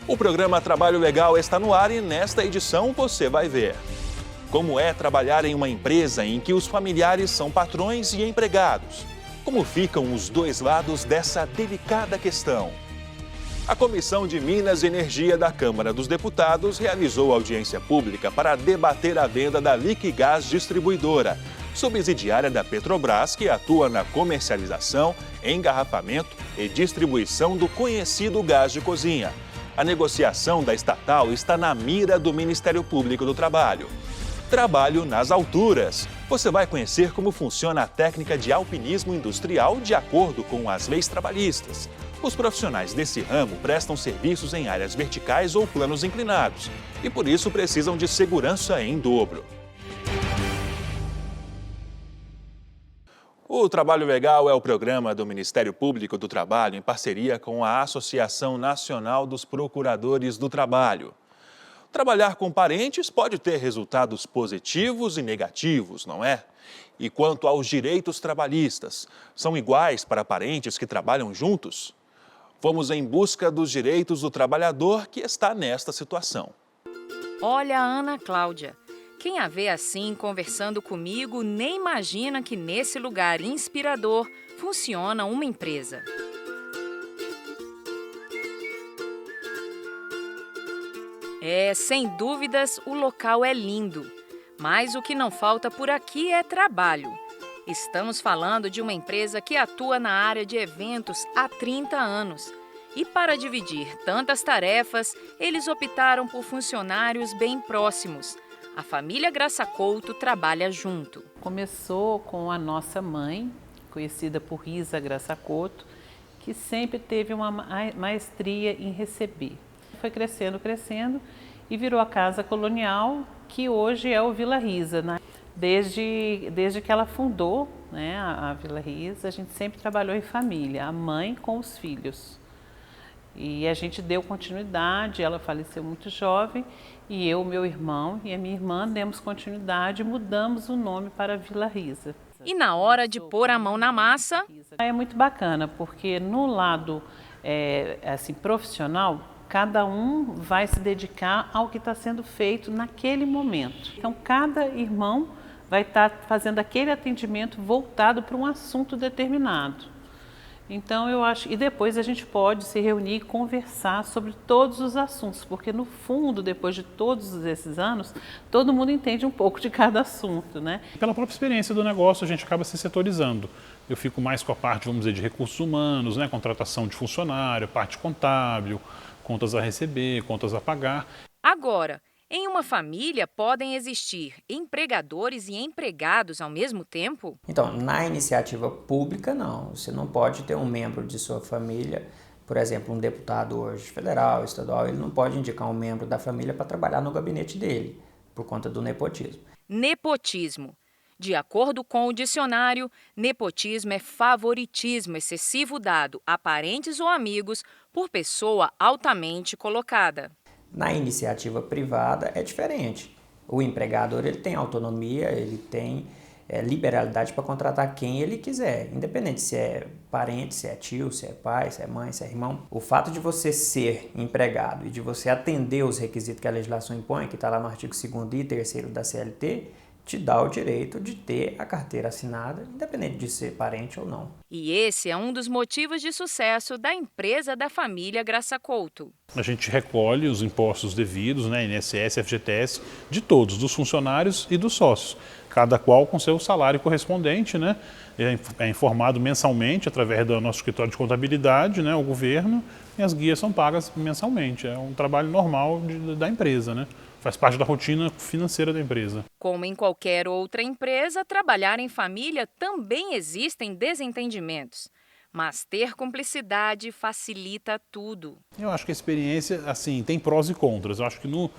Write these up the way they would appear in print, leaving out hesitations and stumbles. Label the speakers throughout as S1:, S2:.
S1: O programa Trabalho Legal está no ar e nesta edição você vai ver como é trabalhar em uma empresa em que os familiares são patrões e empregados. Como ficam os dois lados dessa delicada questão. A Comissão de Minas e Energia da Câmara dos Deputados realizou audiência pública para debater a venda da Liquigás Distribuidora, subsidiária da Petrobras, que atua na comercialização, engarrafamento e distribuição do conhecido gás de cozinha. A negociação da estatal está na mira do Ministério Público do Trabalho. Trabalho nas alturas. Você vai conhecer como funciona a técnica de alpinismo industrial de acordo com as leis trabalhistas. Os profissionais desse ramo prestam serviços em áreas verticais ou planos inclinados e, por isso, precisam de segurança em dobro. O Trabalho Legal é o programa do Ministério Público do Trabalho em parceria com a Associação Nacional dos Procuradores do Trabalho. Trabalhar com parentes pode ter resultados positivos e negativos, não é? E quanto aos direitos trabalhistas, são iguais para parentes que trabalham juntos? Vamos em busca dos direitos do trabalhador que está nesta situação.
S2: Olha a Ana Cláudia. Quem a vê assim, conversando comigo, nem imagina que nesse lugar inspirador funciona uma empresa. Sem dúvidas, o local é lindo. Mas o que não falta por aqui é trabalho. Estamos falando de uma empresa que atua na área de eventos há 30 anos. E para dividir tantas tarefas, eles optaram por funcionários bem próximos. A família Graça Couto trabalha junto.
S3: Começou com a nossa mãe, conhecida por Risa Graça Couto, que sempre teve uma maestria em receber. Foi crescendo e virou a Casa Colonial, que hoje é o Vila Risa, né? Desde que ela fundou, né, a Vila Risa, a gente sempre trabalhou em família, a mãe com os filhos. E a gente deu continuidade, ela faleceu muito jovem, e eu, meu irmão e a minha irmã demos continuidade e mudamos o nome para Vila Risa.
S2: E na hora de pôr a mão na massa...
S3: É muito bacana, porque no lado profissional, cada um vai se dedicar ao que está sendo feito naquele momento. Então, cada irmão vai estar fazendo aquele atendimento voltado para um assunto determinado. Então, eu acho... E depois a gente pode se reunir e conversar sobre todos os assuntos, porque no fundo, depois de todos esses anos, todo mundo entende um pouco de cada assunto, né?
S4: Pela própria experiência do negócio, a gente acaba se setorizando. Eu fico mais com a parte, vamos dizer, de recursos humanos, né? Contratação de funcionário, parte contábil, contas a receber, contas a pagar.
S2: Agora, em uma família podem existir empregadores e empregados ao mesmo tempo?
S5: Então, na iniciativa pública, não. Você não pode ter um membro de sua família, por exemplo, um deputado hoje federal, estadual, ele não pode indicar um membro da família para trabalhar no gabinete dele, por conta do nepotismo.
S2: Nepotismo. De acordo com o dicionário, nepotismo é favoritismo excessivo dado a parentes ou amigos por pessoa altamente colocada.
S5: Na iniciativa privada é diferente. O empregador ele tem autonomia, ele tem liberalidade para contratar quem ele quiser, independente se é parente, se é tio, se é pai, se é mãe, se é irmão. O fato de você ser empregado e de você atender os requisitos que a legislação impõe, que está lá no artigo 2º e 3º da CLT, te dá o direito de ter a carteira assinada, independente de ser parente ou não.
S2: E esse é um dos motivos de sucesso da empresa da família Graça Couto.
S4: A gente recolhe os impostos devidos, né, INSS, FGTS, de todos, dos funcionários e dos sócios, cada qual com seu salário correspondente, né? É informado mensalmente através do nosso escritório de contabilidade, né, o governo, e as guias são pagas mensalmente. É um trabalho normal da empresa, né? Faz parte da rotina financeira da empresa.
S2: Como em qualquer outra empresa, trabalhar em família também existem desentendimentos. Mas ter cumplicidade facilita tudo.
S4: Eu acho que a experiência, assim, tem prós e contras. Eu acho que no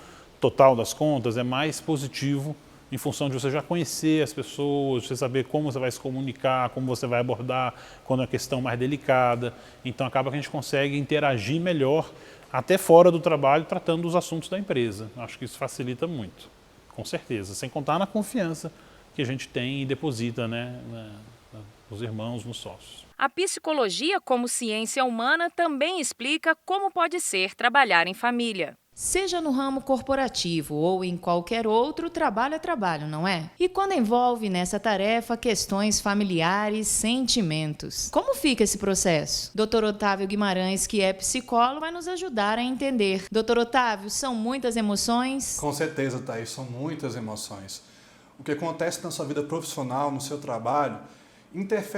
S4: total das contas é mais positivo em função de você já conhecer as pessoas, você saber como você vai se comunicar, como você vai abordar quando é uma questão mais delicada. Então acaba que a gente consegue interagir melhor até fora do trabalho, tratando dos assuntos da empresa. Acho que isso facilita muito, com certeza. Sem contar na confiança que a gente tem e deposita, né, nos irmãos, nos sócios.
S2: A psicologia, como ciência humana, também explica como pode ser trabalhar em família. Seja no ramo corporativo ou em qualquer outro, trabalho é trabalho, não é? E quando envolve nessa tarefa questões familiares, sentimentos. Como fica esse processo? Dr. Otávio Guimarães, que é psicólogo, vai nos ajudar a entender. Dr. Otávio, são muitas emoções?
S6: Com certeza, Thaís, são muitas emoções. O que acontece na sua vida profissional, no seu trabalho,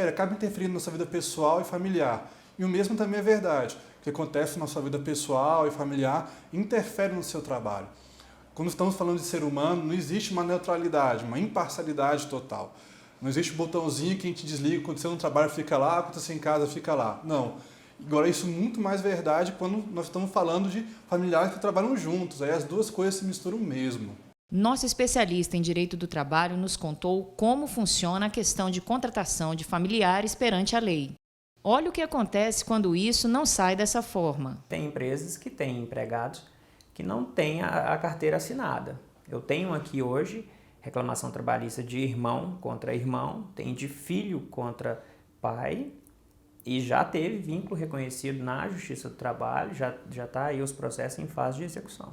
S6: acaba interferindo na sua vida pessoal e familiar. E o mesmo também é verdade. O que acontece na sua vida pessoal e familiar interfere no seu trabalho. Quando estamos falando de ser humano, não existe uma neutralidade, uma imparcialidade total. Não existe um botãozinho que a gente desliga, quando você no trabalho fica lá, quando você em casa fica lá. Não. Agora, isso é muito mais verdade quando nós estamos falando de familiares que trabalham juntos. Aí as duas coisas se misturam mesmo.
S2: Nosso especialista em direito do trabalho nos contou como funciona a questão de contratação de familiares perante a lei. Olha o que acontece quando isso não sai dessa forma.
S5: Tem empresas que têm empregados que não têm a carteira assinada. Eu tenho aqui hoje reclamação trabalhista de irmão contra irmão, tem de filho contra pai e já teve vínculo reconhecido na Justiça do Trabalho, já está aí os processos em fase de execução.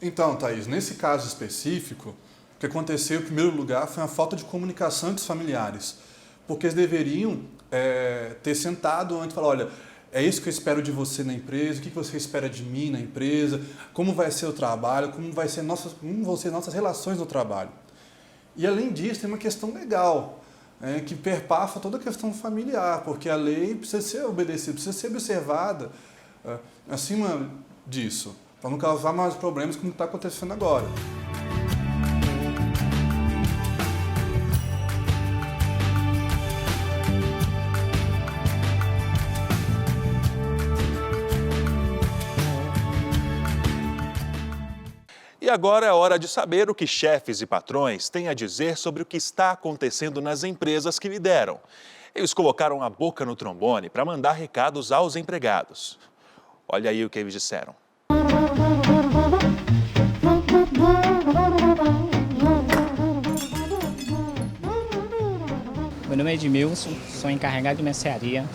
S6: Então, Thaís, nesse caso específico, o que aconteceu em primeiro lugar foi uma falta de comunicação entre os familiares, porque eles deveriam ter sentado antes e falar, olha, é isso que eu espero de você na empresa, o que você espera de mim na empresa, como vai ser o trabalho, como vão ser nossas relações no trabalho. E além disso, tem uma questão legal, que perpassa toda a questão familiar, porque a lei precisa ser obedecida, precisa ser observada acima disso, para não causar mais problemas como está acontecendo agora.
S1: E agora é hora de saber o que chefes e patrões têm a dizer sobre o que está acontecendo nas empresas que lideram. Eles colocaram a boca no trombone para mandar recados aos empregados. Olha aí o que eles disseram.
S7: Meu nome é Edmilson, sou encarregado de mercearia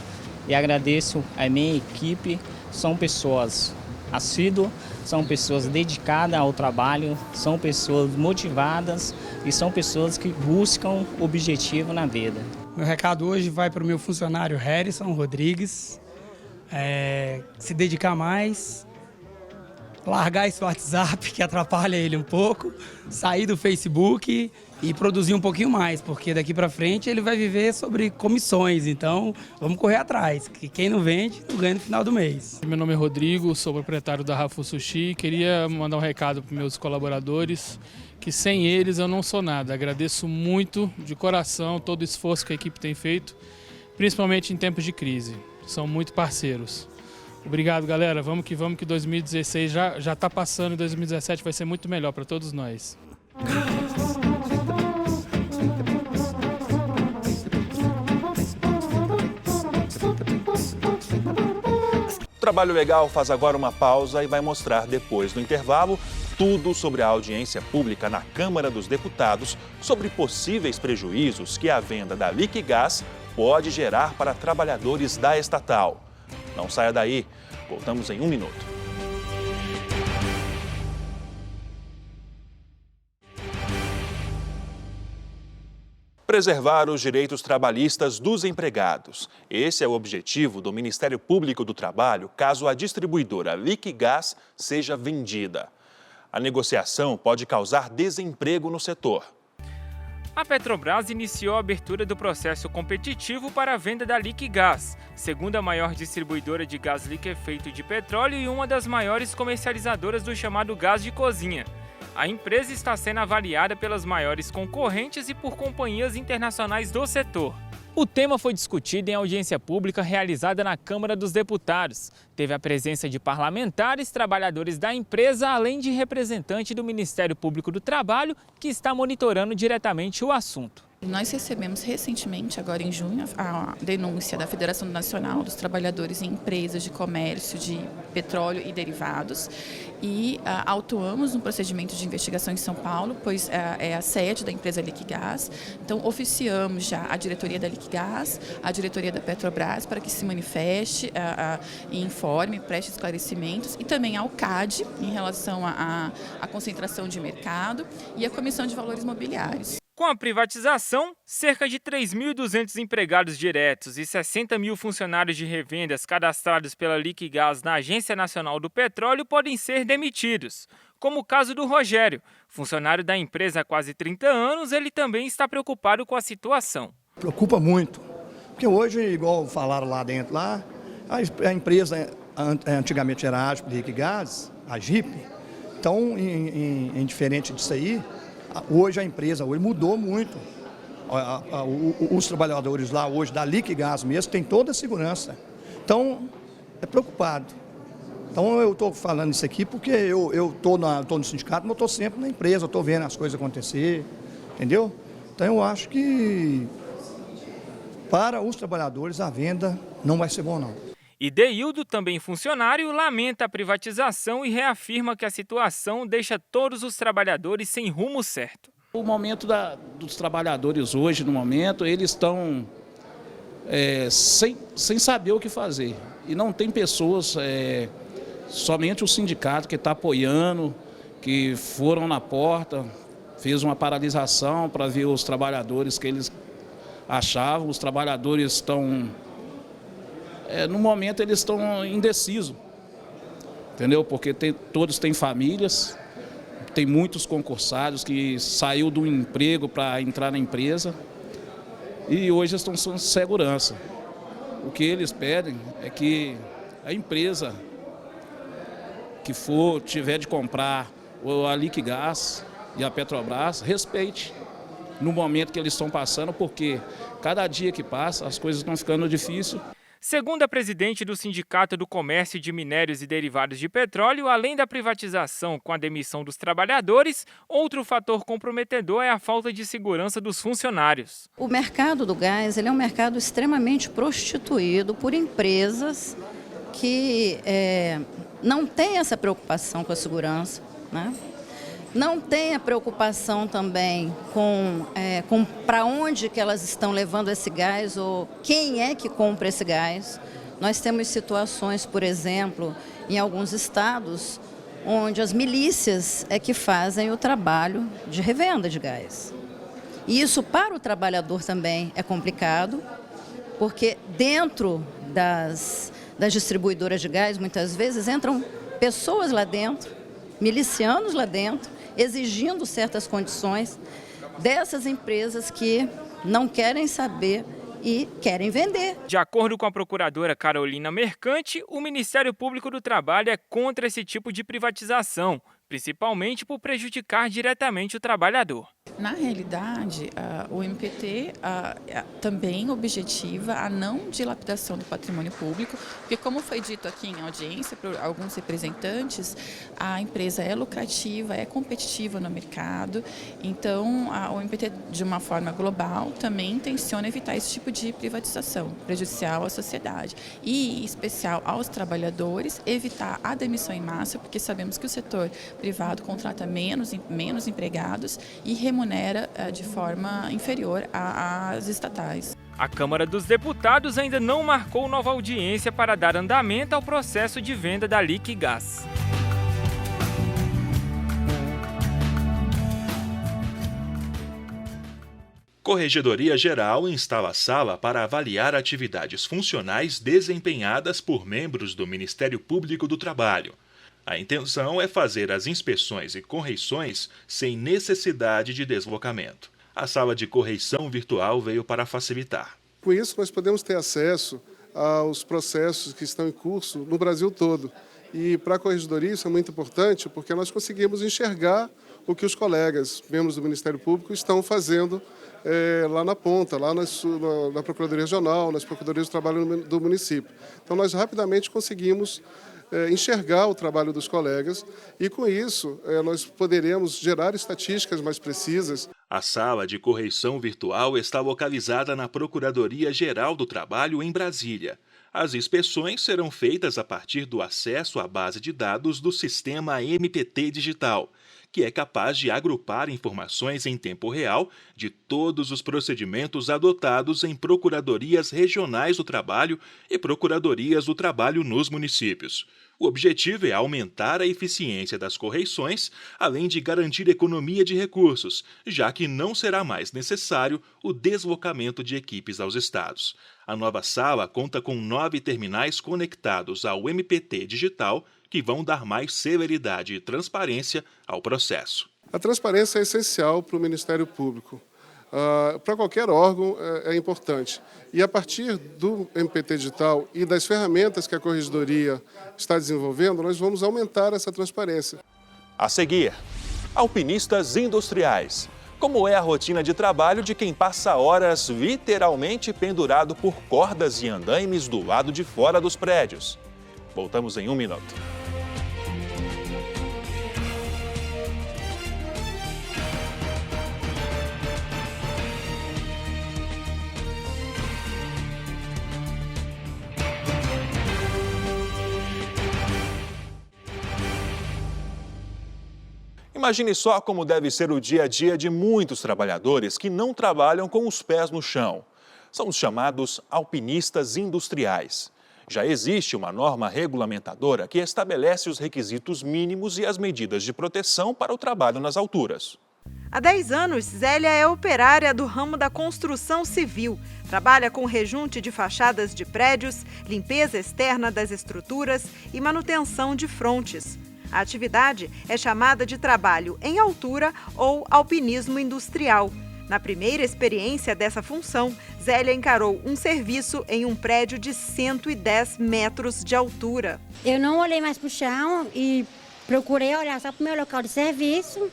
S7: e agradeço a minha equipe. São pessoas assíduas, são pessoas dedicadas ao trabalho, são pessoas motivadas e são pessoas que buscam objetivo na vida.
S8: Meu recado hoje vai para o meu funcionário Harrison Rodrigues, se dedicar mais, largar esse WhatsApp que atrapalha ele um pouco, sair do Facebook e produzir um pouquinho mais, porque daqui para frente ele vai viver sobre comissões, então vamos correr atrás, que quem não vende não ganha no final do mês.
S9: Meu nome é Rodrigo, sou proprietário da Rafu Sushi, queria mandar um recado para meus colaboradores, que sem eles eu não sou nada. Agradeço muito de coração todo o esforço que a equipe tem feito, principalmente em tempos de crise, são muito parceiros. Obrigado, galera, vamos que 2016 já está passando e 2017 vai ser muito melhor para todos nós.
S1: O Trabalho Legal faz agora uma pausa e vai mostrar depois do intervalo tudo sobre a audiência pública na Câmara dos Deputados sobre possíveis prejuízos que a venda da Liquigás pode gerar para trabalhadores da estatal. Não saia daí, voltamos em 1 minuto. Preservar os direitos trabalhistas dos empregados. Esse é o objetivo do Ministério Público do Trabalho caso a distribuidora Liquigás seja vendida. A negociação pode causar desemprego no setor.
S10: A Petrobras iniciou a abertura do processo competitivo para a venda da Liquigás, segunda maior distribuidora de gás liquefeito de petróleo e uma das maiores comercializadoras do chamado gás de cozinha. A empresa está sendo avaliada pelas maiores concorrentes e por companhias internacionais do setor. O tema foi discutido em audiência pública realizada na Câmara dos Deputados. Teve a presença de parlamentares, trabalhadores da empresa, além de representante do Ministério Público do Trabalho, que está monitorando diretamente o assunto.
S11: Nós recebemos recentemente, agora em junho, a denúncia da Federação Nacional dos Trabalhadores em Empresas de Comércio de Petróleo e Derivados e autuamos um procedimento de investigação em São Paulo, pois é a sede da empresa Liquigás. Então, oficiamos já a diretoria da Liquigás, a diretoria da Petrobras, para que se manifeste e informe, preste esclarecimentos, e também ao CAD, em relação à concentração de mercado, e a Comissão de Valores Mobiliários.
S10: Com a privatização, cerca de 3.200 empregados diretos e 60 mil funcionários de revendas cadastrados pela Liquigás na Agência Nacional do Petróleo podem ser demitidos. Como o caso do Rogério, funcionário da empresa há quase 30 anos, ele também está preocupado com a situação.
S12: Preocupa muito, porque hoje, igual falaram lá dentro, a empresa antigamente era a Liquigás, a GIP, então, indiferente disso aí, hoje a empresa mudou muito. Os trabalhadores lá hoje da Liquigás mesmo têm toda a segurança. Então, é preocupado. Então, eu estou falando isso aqui porque eu estou no sindicato, mas eu estou sempre na empresa, estou vendo as coisas acontecer, entendeu? Então, eu acho que para os trabalhadores a venda não vai ser bom, não.
S10: E Deildo, também funcionário, lamenta a privatização e reafirma que a situação deixa todos os trabalhadores sem rumo certo.
S13: O momento dos trabalhadores hoje, no momento, eles estão sem saber o que fazer. E não tem pessoas, somente o sindicato que está apoiando, que foram na porta, fez uma paralisação para ver os trabalhadores que eles achavam. Os trabalhadores estão... no momento eles estão indecisos, entendeu? Porque todos têm famílias, tem muitos concursados que saiu do emprego para entrar na empresa e hoje estão sem segurança. O que eles pedem é que a empresa que tiver de comprar a Liquigás e a Petrobras respeite no momento que eles estão passando, porque cada dia que passa as coisas estão ficando difíceis.
S10: Segundo a presidente do Sindicato do Comércio de Minérios e Derivados de Petróleo, além da privatização com a demissão dos trabalhadores, outro fator comprometedor é a falta de segurança dos funcionários.
S14: O mercado do gás ele é um mercado extremamente prostituído por empresas que não têm essa preocupação com a segurança, né? Não tem a preocupação também com para onde que elas estão levando esse gás ou quem é que compra esse gás. Nós temos situações, por exemplo, em alguns estados, onde as milícias é que fazem o trabalho de revenda de gás. E isso para o trabalhador também é complicado, porque dentro das distribuidoras de gás, muitas vezes entram pessoas lá dentro, milicianos lá dentro, exigindo certas condições dessas empresas que não querem saber e querem vender.
S10: De acordo com a procuradora Carolina Mercante, o Ministério Público do Trabalho é contra esse tipo de privatização, principalmente por prejudicar diretamente o trabalhador.
S11: Na realidade, o MPT também objetiva a não dilapidação do patrimônio público, porque como foi dito aqui em audiência por alguns representantes, a empresa é lucrativa, é competitiva no mercado, então o MPT, de uma forma global, também intenciona evitar esse tipo de privatização prejudicial à sociedade e, em especial, aos trabalhadores, evitar a demissão em massa, porque sabemos que o setor privado contrata menos empregados e remunera de forma inferior às estatais.
S10: A Câmara dos Deputados ainda não marcou nova audiência para dar andamento ao processo de venda da Liquigás.
S1: Corregedoria Geral instala sala para avaliar atividades funcionais desempenhadas por membros do Ministério Público do Trabalho. A intenção é fazer as inspeções e correições sem necessidade de deslocamento. A sala de correição virtual veio para facilitar.
S15: Com isso, nós podemos ter acesso aos processos que estão em curso no Brasil todo. E para a Corregedoria isso é muito importante porque nós conseguimos enxergar o que os colegas, membros do Ministério Público, estão fazendo lá na ponta, lá na Procuradoria Regional, nas Procuradorias do Trabalho do município. Então, nós rapidamente conseguimos enxergar o trabalho dos colegas e, com isso, nós poderemos gerar estatísticas mais precisas.
S1: A sala de correição virtual está localizada na Procuradoria-Geral do Trabalho, em Brasília. As inspeções serão feitas a partir do acesso à base de dados do sistema MPT Digital, que é capaz de agrupar informações em tempo real de todos os procedimentos adotados em procuradorias regionais do trabalho e procuradorias do trabalho nos municípios. O objetivo é aumentar a eficiência das correições, além de garantir economia de recursos, já que não será mais necessário o deslocamento de equipes aos estados. A nova sala conta com 9 terminais conectados ao MPT Digital, que vão dar mais celeridade e transparência ao processo.
S15: A transparência é essencial para o Ministério Público. Para qualquer órgão é importante. E a partir do MPT Digital e das ferramentas que a Corregedoria está desenvolvendo, nós vamos aumentar essa transparência.
S1: A seguir, alpinistas industriais. Como é a rotina de trabalho de quem passa horas literalmente pendurado por cordas e andaimes do lado de fora dos prédios? Voltamos em 1 minuto. Imagine só como deve ser o dia a dia de muitos trabalhadores que não trabalham com os pés no chão. São os chamados alpinistas industriais. Já existe uma norma regulamentadora que estabelece os requisitos mínimos e as medidas de proteção para o trabalho nas alturas.
S16: Há 10 anos, Zélia é operária do ramo da construção civil. Trabalha com rejunte de fachadas de prédios, limpeza externa das estruturas e manutenção de frontes. A atividade é chamada de trabalho em altura ou alpinismo industrial. Na primeira experiência dessa função, Zélia encarou um serviço em um prédio de 110 metros de altura.
S17: Eu não olhei mais para o chão e procurei olhar só para o meu local de serviço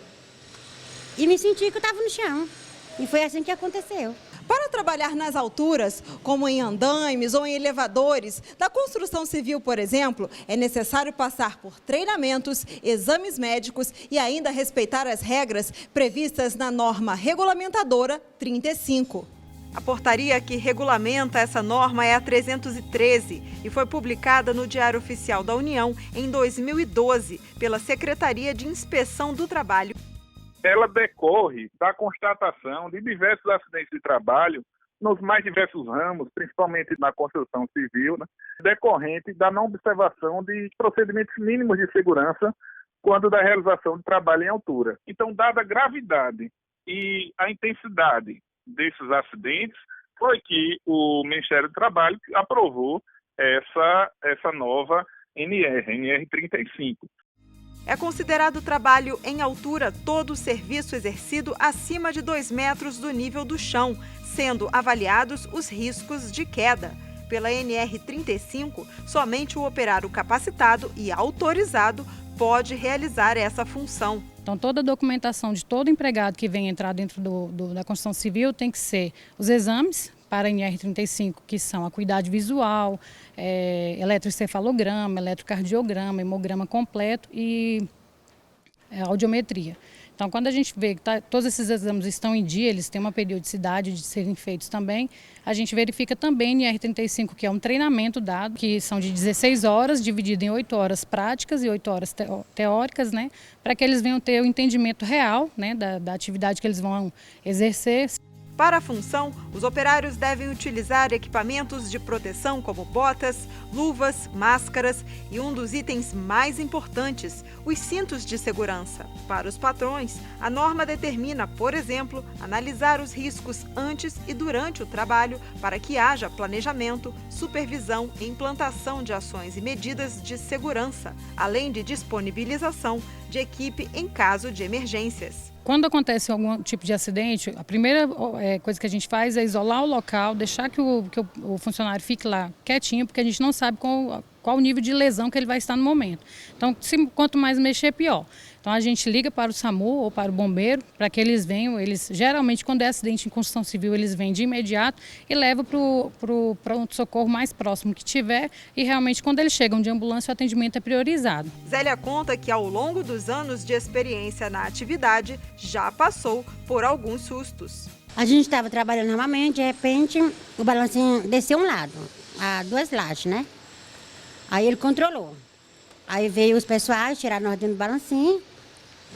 S17: e me senti que eu estava no chão. E foi assim que aconteceu.
S16: Para trabalhar nas alturas, como em andaimes ou em elevadores, na construção civil, por exemplo, é necessário passar por treinamentos, exames médicos e ainda respeitar as regras previstas na norma regulamentadora 35. A portaria que regulamenta essa norma é a 313 e foi publicada no Diário Oficial da União em 2012 pela Secretaria de Inspeção do Trabalho.
S18: Ela decorre da constatação de diversos acidentes de trabalho nos mais diversos ramos, principalmente na construção civil, decorrente da não observação de procedimentos mínimos de segurança quando da realização de trabalho em altura. Então, dada a gravidade e a intensidade desses acidentes, foi que o Ministério do Trabalho aprovou essa nova NR 35.
S16: É considerado trabalho em altura todo o serviço exercido acima de 2 metros do nível do chão, sendo avaliados os riscos de queda. Pela NR 35, somente o operário capacitado e autorizado pode realizar essa função.
S19: Então, toda a documentação de todo empregado que vem entrar dentro da construção civil tem que ser os exames para a NR35, que são a acuidade visual, eletroencefalograma, eletrocardiograma, hemograma completo e audiometria. Então, quando a gente vê que todos esses exames estão em dia, eles têm uma periodicidade de serem feitos também, a gente verifica também NR35, que é um treinamento dado, que são de 16 horas, dividido em 8 horas práticas e 8 horas teóricas, para que eles venham ter o entendimento real, da atividade que eles vão exercer.
S16: Para a função, os operários devem utilizar equipamentos de proteção como botas, luvas, máscaras e um dos itens mais importantes, os cintos de segurança. Para os patrões, a norma determina, por exemplo, analisar os riscos antes e durante o trabalho para que haja planejamento, supervisão e implantação de ações e medidas de segurança, além de disponibilização de equipe em caso de emergências.
S19: Quando acontece algum tipo de acidente, a primeira coisa que a gente faz é isolar o local, deixar que o funcionário fique lá quietinho, porque a gente não sabe qual o nível de lesão que ele vai estar no momento. Então, quanto mais mexer, pior. Então, a gente liga para o SAMU ou para o bombeiro para que eles venham. Eles, geralmente, quando é acidente em construção civil, eles vêm de imediato e levam para o pronto-socorro mais próximo que tiver. E, realmente, quando eles chegam de ambulância, o atendimento é priorizado.
S16: Zélia conta que, ao longo dos anos de experiência na atividade, já passou por alguns sustos.
S17: A gente estava trabalhando normalmente, de repente, o balancinho desceu um lado, a 2 lajes, né? Aí ele controlou. Aí veio os pessoais, tiraram nós dentro do balancinho.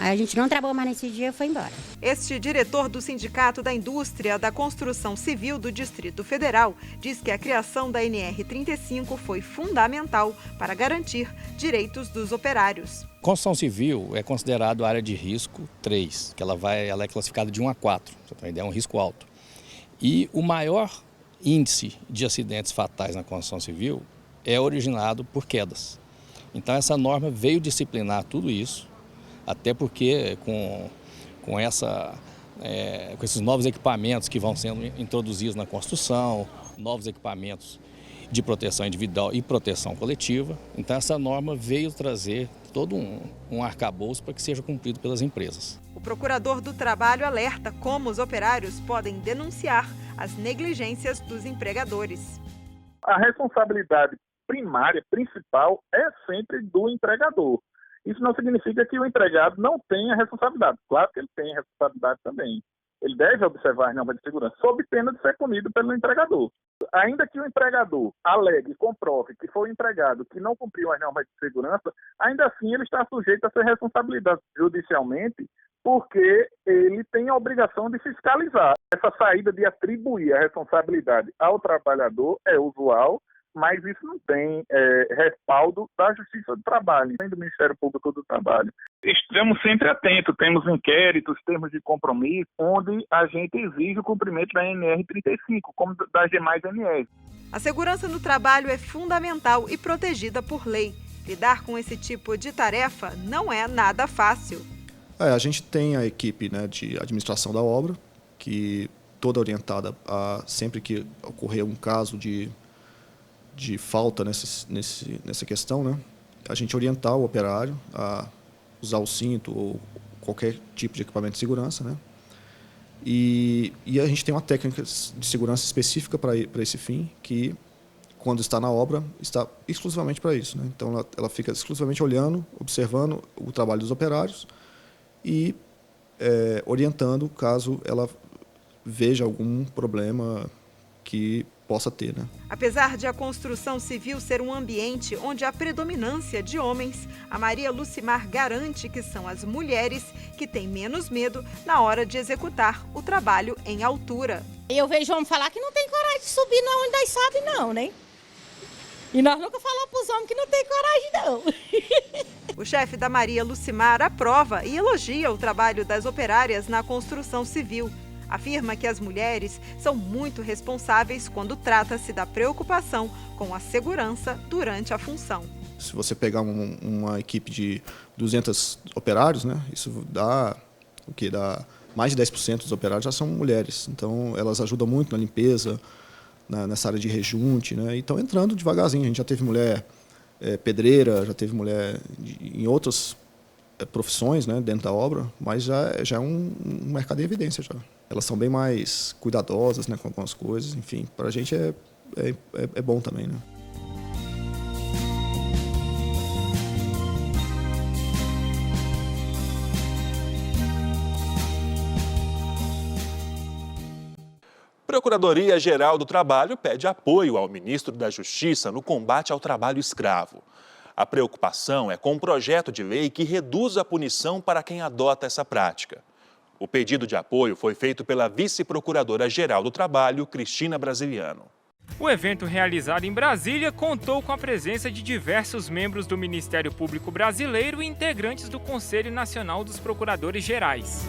S17: Aí a gente não trabalhou mais nesse dia e foi embora.
S16: Este diretor do Sindicato da Indústria da Construção Civil do Distrito Federal diz que a criação da NR35 foi fundamental para garantir direitos dos operários.
S20: Construção civil é considerado área de risco 3, que ela é classificada de 1 a 4, você tem uma ideia, é um risco alto. E o maior índice de acidentes fatais na construção civil é originado por quedas. Então essa norma veio disciplinar tudo isso, até porque com esses novos equipamentos que vão sendo introduzidos na construção, novos equipamentos de proteção individual e proteção coletiva, então essa norma veio trazer todo um arcabouço para que seja cumprido pelas empresas.
S16: O procurador do trabalho alerta como os operários podem denunciar as negligências dos empregadores.
S18: A responsabilidade primária, principal, é sempre do empregador. Isso não significa que o empregado não tenha responsabilidade. Claro que ele tem responsabilidade também. Ele deve observar as normas de segurança, sob pena de ser punido pelo empregador. Ainda que o empregador alegue e comprove que foi o empregado que não cumpriu as normas de segurança, ainda assim ele está sujeito a ser responsabilizado judicialmente, porque ele tem a obrigação de fiscalizar. Essa saída de atribuir a responsabilidade ao trabalhador é usual, mas isso não tem respaldo da Justiça do Trabalho, nem do Ministério Público do Trabalho. Estamos sempre atentos, temos inquéritos, termos de compromisso, onde a gente exige o cumprimento da NR35, como das demais NRs.
S16: A segurança no trabalho é fundamental e protegida por lei. Lidar com esse tipo de tarefa não é nada fácil.
S12: A gente tem a equipe, né, de administração da obra, que toda orientada a, sempre que ocorrer um caso de falta nessa questão, né? A gente orientar o operário a usar o cinto ou qualquer tipo de equipamento de segurança, né? E a gente tem uma técnica de segurança específica para esse fim, que quando está na obra, está exclusivamente para isso, né? Então ela fica exclusivamente olhando, observando o trabalho dos operários e orientando caso ela veja algum problema que possa ter, né?
S16: Apesar de a construção civil ser um ambiente onde há predominância de homens, a Maria Lucimar garante que são as mulheres que têm menos medo na hora de executar o trabalho em altura.
S21: Eu vejo homem falar que não tem coragem de subir onde nós sobe não, né? E nós nunca falamos para os homens que não tem coragem, não.
S16: O chefe da Maria Lucimar aprova e elogia o trabalho das operárias na construção civil. Afirma que as mulheres são muito responsáveis quando trata-se da preocupação com a segurança durante a função.
S12: Se você pegar uma equipe de 200 operários, né, isso dá o que dá mais de 10% dos operários já são mulheres. Então elas ajudam muito na limpeza, nessa área de rejunte, né? Então entrando devagarzinho, a gente já teve mulher pedreira, já teve mulher em outras profissões, né, dentro da obra, mas já é um mercado em evidência já. Elas são bem mais cuidadosas, né, com algumas coisas, enfim, para a gente é bom também, né?
S1: Procuradoria-Geral do Trabalho pede apoio ao ministro da Justiça no combate ao trabalho escravo. A preocupação é com um projeto de lei que reduz a punição para quem adota essa prática. O pedido de apoio foi feito pela vice-procuradora-geral do Trabalho, Cristina Brasiliano.
S10: O evento realizado em Brasília contou com a presença de diversos membros do Ministério Público Brasileiro e integrantes do Conselho Nacional dos Procuradores Gerais.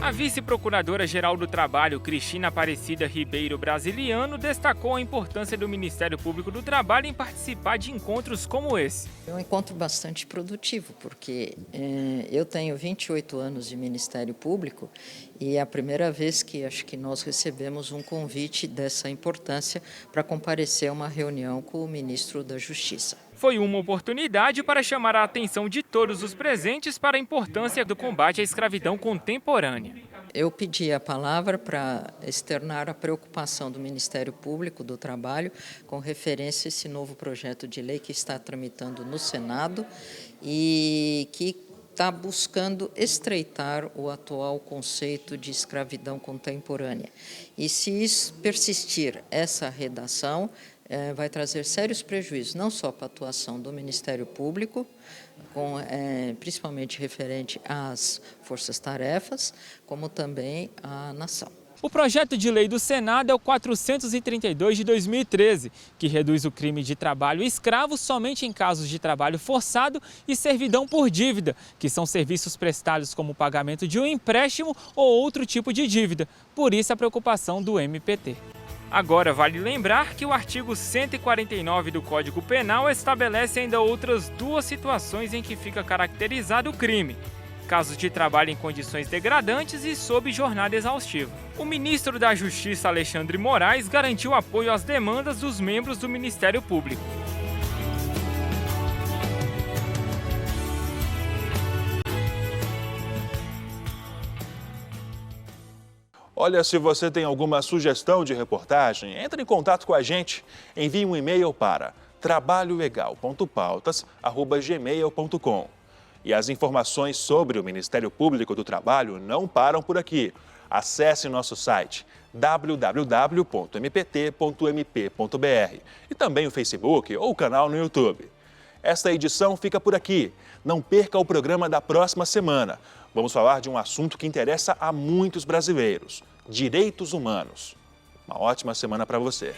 S10: A A vice-procuradora-geral do Trabalho, Cristina Aparecida Ribeiro Brasiliano, destacou a importância do Ministério Público do Trabalho em participar de encontros como esse.
S3: É um encontro bastante produtivo, porque eu tenho 28 anos de Ministério Público e é a primeira vez que acho que nós recebemos um convite dessa importância para comparecer a uma reunião com o ministro da Justiça.
S10: Foi uma oportunidade para chamar a atenção de todos os presentes para a importância do combate à escravidão contemporânea.
S3: Eu pedi a palavra para externar a preocupação do Ministério Público do Trabalho com referência a esse novo projeto de lei que está tramitando no Senado e que está buscando estreitar o atual conceito de escravidão contemporânea. E se persistir essa redação, vai trazer sérios prejuízos, não só para a atuação do Ministério Público, principalmente referente às forças-tarefas, como também à nação.
S10: O projeto de lei do Senado é o 432 de 2013, que reduz o crime de trabalho escravo somente em casos de trabalho forçado e servidão por dívida, que são serviços prestados como pagamento de um empréstimo ou outro tipo de dívida. Por isso a preocupação do MPT. Agora, vale lembrar que o artigo 149 do Código Penal estabelece ainda outras duas situações em que fica caracterizado o crime: casos de trabalho em condições degradantes e sob jornada exaustiva. O ministro da Justiça, Alexandre Moraes, garantiu apoio às demandas dos membros do Ministério Público.
S1: Olha, se você tem alguma sugestão de reportagem, entre em contato com a gente. Envie um e-mail para trabalholegal.pautas@gmail.com. E as informações sobre o Ministério Público do Trabalho não param por aqui. Acesse nosso site www.mpt.mp.br e também o Facebook ou o canal no YouTube. Esta edição fica por aqui. Não perca o programa da próxima semana. Vamos falar de um assunto que interessa a muitos brasileiros: direitos humanos. Uma ótima semana para você.